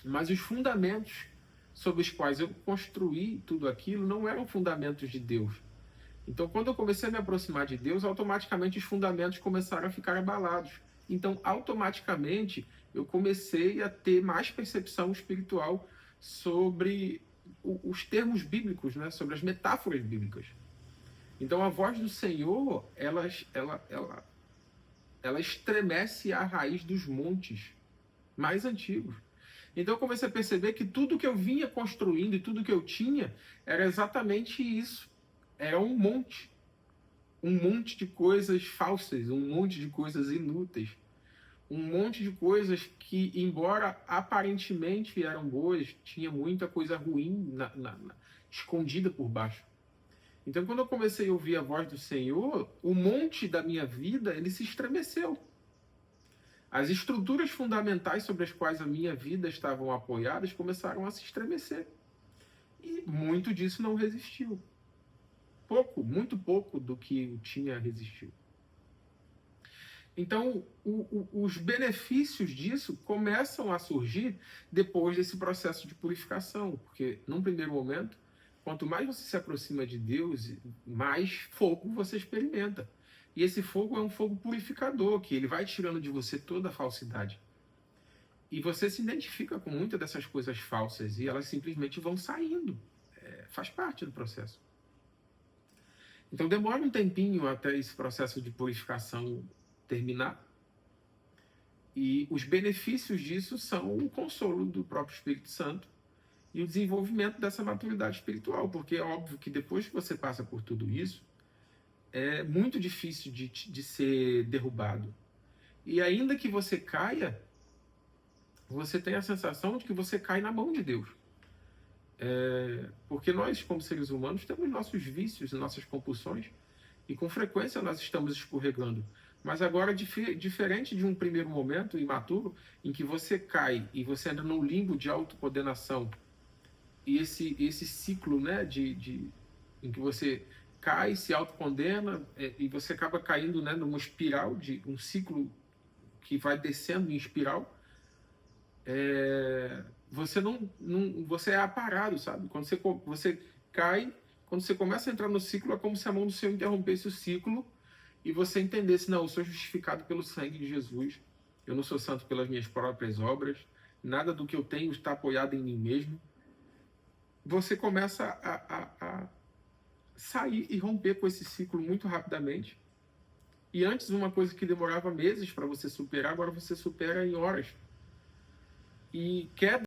Mas os fundamentos sobre os quais eu construí tudo aquilo não eram fundamentos de Deus. Então, quando eu comecei a me aproximar de Deus, automaticamente os fundamentos começaram a ficar abalados. Então, automaticamente, eu comecei a ter mais percepção espiritual sobre os termos bíblicos, né? Sobre as metáforas bíblicas. Então, a voz do Senhor, ela estremece a raiz dos montes mais antigos. Então, eu comecei a perceber que tudo que eu vinha construindo e tudo que eu tinha era exatamente isso. Era um monte de coisas falsas, um monte de coisas inúteis, um monte de coisas que, embora aparentemente eram boas, tinha muita coisa ruim escondida por baixo. Então, quando eu comecei a ouvir a voz do Senhor, o monte da minha vida, ele se estremeceu. As estruturas fundamentais sobre as quais a minha vida estavam apoiadas começaram a se estremecer. E muito disso não resistiu. Muito pouco do que eu tinha resistiu. Então, os benefícios disso começam a surgir depois desse processo de purificação, porque, num primeiro momento, quanto mais você se aproxima de Deus, mais fogo você experimenta. E esse fogo é um fogo purificador, que ele vai tirando de você toda a falsidade. E você se identifica com muitas dessas coisas falsas e elas simplesmente vão saindo. Faz parte do processo. Então demora um tempinho até esse processo de purificação terminar. E os benefícios disso são o consolo do próprio Espírito Santo e o desenvolvimento dessa maturidade espiritual, porque é óbvio que depois que você passa por tudo isso, é muito difícil de ser derrubado. E ainda que você caia, você tem a sensação de que você cai na mão de Deus. Porque nós, como seres humanos, temos nossos vícios e nossas compulsões, e com frequência nós estamos escorregando. Mas agora, diferente de um primeiro momento imaturo, em que você cai e você entra num limbo de autocondenação, e esse ciclo, né, em que você cai, se autocondena, e você acaba caindo, né, numa espiral, um ciclo que vai descendo em espiral, você você é aparado, sabe? Quando você cai, quando você começa a entrar no ciclo, é como se a mão do Senhor interrompesse o ciclo e você entendesse: não, eu sou justificado pelo sangue de Jesus, eu não sou santo pelas minhas próprias obras, nada do que eu tenho está apoiado em mim mesmo. Você começa a sair e romper com esse ciclo muito rapidamente. E antes, uma coisa que demorava meses para você superar, agora você supera em horas. E queda